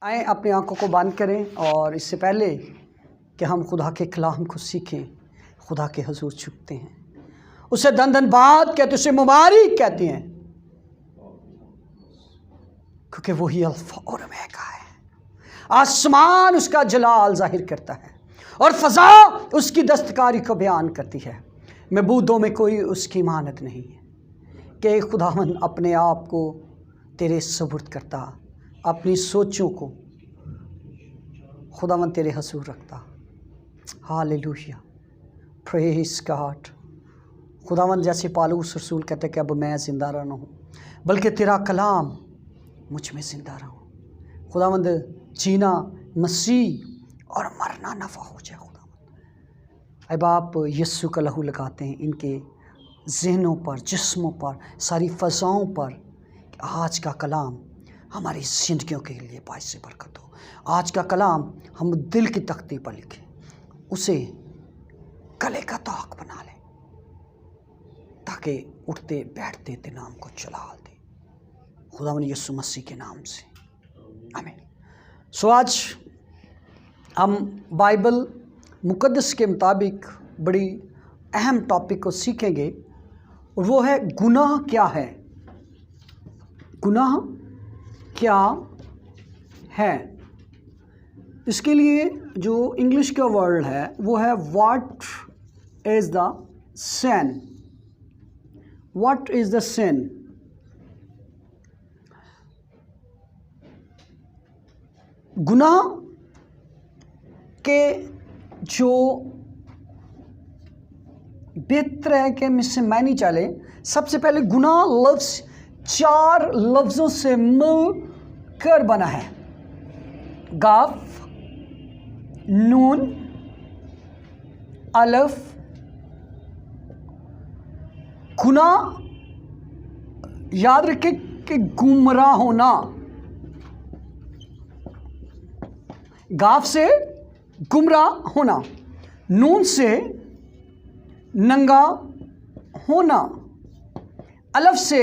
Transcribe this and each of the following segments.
आए अपनी आंखों को बंद करें और इससे पहले कि हम खुदा के कलाम को सीखें, खुदा के हुजूर झुकते हैं, उसे धन्यवाद कहते, उसे मुबारक कहते हैं, क्योंकि वही अल्फा और ओमेगा है। आसमान उसका जलाल जाहिर करता है और फजा उसकी दस्तकारी को बयान करती है। महबूदों में कोई उसकी मानत नहीं है कि खुदावन अपने आप को तेरे सुपुर्द करता, अपनी सोचों को खुदावन तेरे हुजूर रखता। Hallelujah, praise God. खुदावन जैसे पालूस रसूल कहते कि अब मैं ज़िंदा रहना हूँ, बल्कि तेरा कलाम मुझ में ज़िंदा रहो। खुदावंद जीना मसीह और मरना नफ़ा हो जाए। खुदावंद अब आप यस्सु का लहू लगाते हैं इनके जहनों पर, जिस्मों पर, सारी फ़ज़ाओं पर। आज का कलाम हमारी ज़िंदगियों के लिए बाइस बरकत हो। आज का कलाम हम दिल की तख्ती पर लिखें, उसे गले का ताक बना लें, ताकि उठते बैठते ते नाम को जलाल दे। खुदावंद यीशु मसीह के नाम से आमीन। सो आज हम बाइबल मुकद्दस के मुताबिक बड़ी अहम टॉपिक को सीखेंगे, और वो है गुनाह क्या है। गुनाह क्या है? इसके लिए जो इंग्लिश का वर्ड है वो है what is the sin. What is the sin? गुनाह के जो बेहतर है कि हम इससे मायने चले। सबसे पहले गुनाह लफ्ज़ 4 लफ्ज़ों से मिलकर बना है। गाफ, नून, अलफ। गुनाह याद रखें कि गुमराह होना, गाफ से गुमराह होना, नून से नंगा होना, अलफ से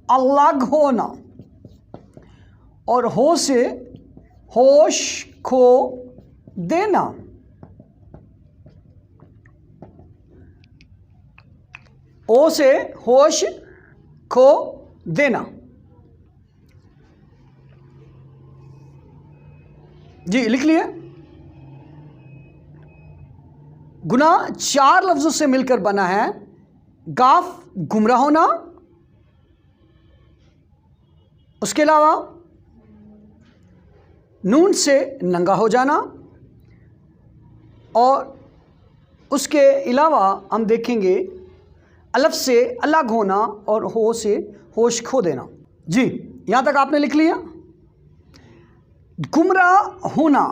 अलग होना, और हो से होश खो देना। ओ से होश खो देना। जी लिख लिए। गुनाह 4 लफ्ज़ों से मिलकर बना है। गाफ गुमराह होना, उसके अलावा नून से नंगा हो जाना, और उसके अलावा हम देखेंगे अलफ से अलग होना और हो से होश खो देना। जी यहाँ तक आपने लिख लिया। गुमराह होना,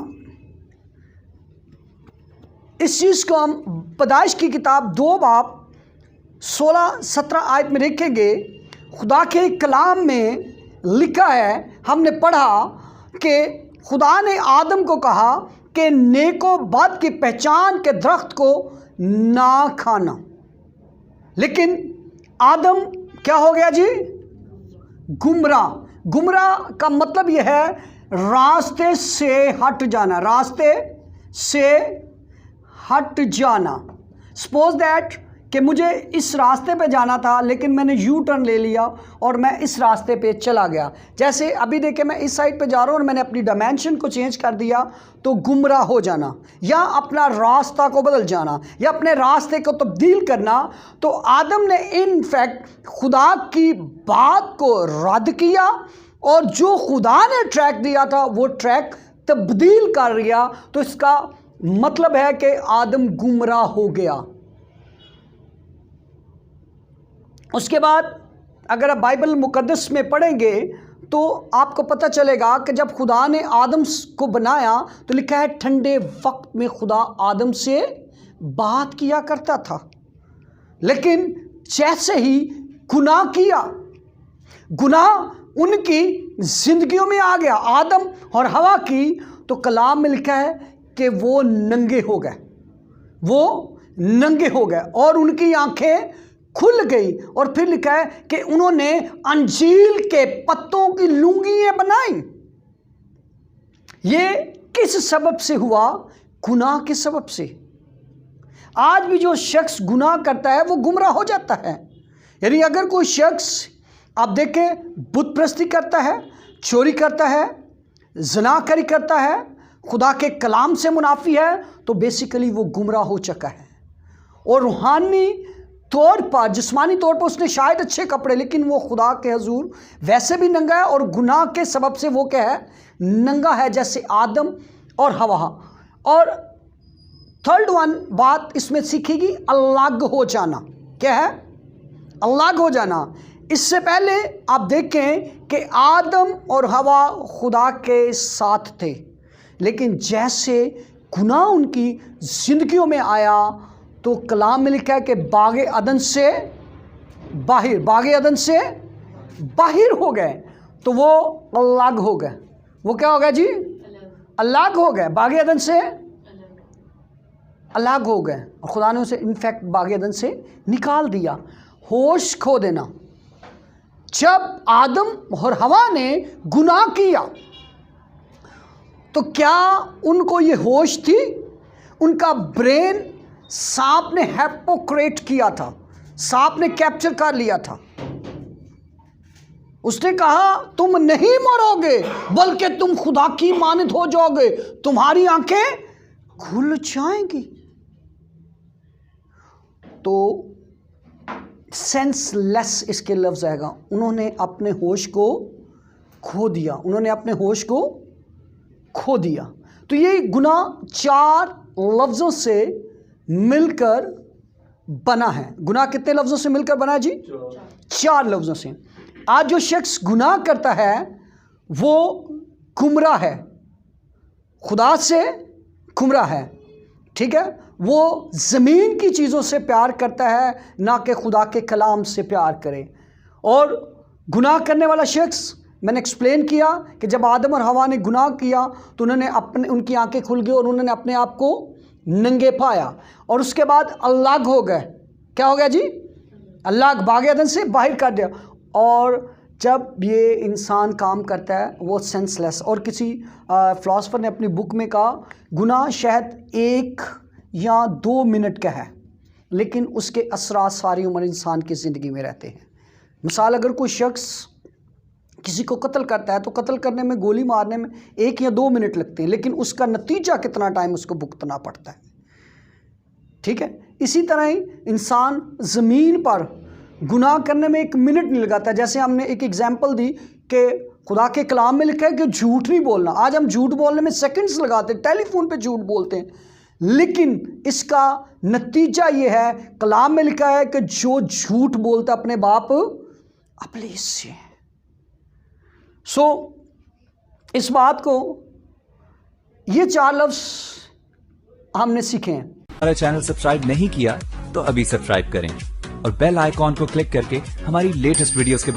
इस चीज़ को हम पैदाइश की किताब 2 बाब 16-17 आयत में देखेंगे। खुदा के कलाम में लिखा है, हमने पढ़ा कि खुदा ने आदम को कहा कि नेको बद की पहचान के दरख्त को ना खाना, लेकिन आदम क्या हो गया जी? गुमराह। गुमराह का मतलब यह है रास्ते से हट जाना, रास्ते से हट जाना। सपोज दैट कि मुझे इस रास्ते पे जाना था, लेकिन मैंने यू टर्न ले लिया और मैं इस रास्ते पे चला गया। जैसे अभी देखिए मैं इस साइड पे जा रहा हूँ और मैंने अपनी डायमेंशन को चेंज कर दिया, तो गुमराह हो जाना या अपना रास्ता को बदल जाना या अपने रास्ते को तब्दील करना। तो आदम ने इन फैक्ट खुदा की बात को रद्द किया, और जो खुदा ने ट्रैक दिया था वो ट्रैक तब्दील कर दिया। तो इसका मतलब है कि आदम गुमराह हो गया। उसके बाद अगर आप बाइबल मुकद्दस में पढ़ेंगे तो आपको पता चलेगा कि जब खुदा ने आदम को बनाया तो लिखा है ठंडे वक्त में खुदा आदम से बात किया करता था, लेकिन जैसे ही गुनाह किया, गुनाह उनकी जिंदगियों में आ गया, आदम और हवा की, तो कलाम में लिखा है कि वो नंगे हो गए, वो नंगे हो गए और उनकी आंखें खुल गई। और फिर लिखा है कि उन्होंने अंजीर के पत्तों की लुंगियां बनाई। ये किस सबब से हुआ? गुनाह के सबब से। आज भी जो शख्स गुनाह करता है वो गुमराह हो जाता है। यानी अगर कोई शख्स आप देखें बुत परस्ती करता है, चोरी करता है, ज़नाकारी करता है, खुदा के कलाम से मुनाफी है, तो बेसिकली वो गुमराह हो चुका है। और रूहानी तौर पर, जिस्मानी तौर पर उसने शायद अच्छे कपड़े, लेकिन वो खुदा के हजूर वैसे भी नंगा है, और गुनाह के सबब से वो क्या है? नंगा है, जैसे आदम और हवा। और थर्ड वन बात इसमें सीखेगी, अलग हो जाना। क्या है? अलग हो जाना। इससे पहले आप देखें कि आदम और हवा खुदा के साथ थे, लेकिन जैसे गुनाह उनकी ज़िंदगियों में आया तो कलाम में लिखा है कि बागे अदन से बाहर हो गए, तो वो अलग हो गए। वो क्या हो गया जी? अलग हो गए, बागे अदन से अलग हो गए, और खुदा ने उसे इनफैक्ट बागे अदन से निकाल दिया। होश खो देना। जब आदम और हवा ने गुनाह किया तो क्या उनको ये होश थी? उनका ब्रेन सांप ने हैपोक्रेट किया था, सांप ने कैप्चर कर लिया था। उसने कहा तुम नहीं मरोगे, बल्कि तुम खुदा की मानद हो जाओगे, तुम्हारी आंखें खुल जाएंगी। तो सेंसलेस इसके लफ्ज़ आएगा। उन्होंने अपने होश को खो दिया, उन्होंने अपने होश को खो दिया। तो ये गुनाह 4 लफ्ज़ों से मिलकर बना है। गुनाह कितने लफ्ज़ों से मिलकर बना है जी? 4 लफ्ज़ों से। आज जो शख्स गुनाह करता है वो गुमराह है, खुदा से गुमराह है। ठीक है? वो ज़मीन की चीज़ों से प्यार करता है, ना कि खुदा के कलाम से प्यार करे। और गुनाह करने वाला शख्स, मैंने एक्सप्लेन किया कि जब आदम और हवा ने गुनाह किया तो उनकी आंखें खुल गई और उन्होंने अपने आप को नंगे पाया, और उसके बाद अलग हो गए। क्या हो गया जी? अलग, बागे अदन से बाहर कर दिया। और जब ये इंसान काम करता है वो सेंसलेस। और किसी फ़िलासफ़र ने अपनी बुक में कहा गुनाह शायद 1 या 2 मिनट का है, लेकिन उसके असरात सारी उम्र इंसान की ज़िंदगी में रहते हैं। मिसाल, अगर कोई शख्स किसी को कत्ल करता है तो कत्ल करने में, गोली मारने में 1 या 2 मिनट लगते हैं, लेकिन उसका नतीजा कितना टाइम उसको भुगतना पड़ता है। ठीक है? इसी तरह ही इंसान ज़मीन पर गुनाह करने में 1 मिनट नहीं लगाता। जैसे हमने एक एग्जाम्पल दी कि खुदा के कलाम में लिखा है कि झूठ नहीं बोलना। आज हम झूठ बोलने में सेकंड्स लगाते हैं, टेलीफोन पे झूठ बोलते हैं, लेकिन इसका नतीजा ये है, कलाम में लिखा है कि जो झूठ बोलता अपने बाप अब्लीस से। इस बात को, ये 4 लफ्ज़ हमने सीखे हैं। हमारा चैनल सब्सक्राइब नहीं किया तो अभी सब्सक्राइब करें और बेल आइकॉन को क्लिक करके हमारी लेटेस्ट वीडियोस के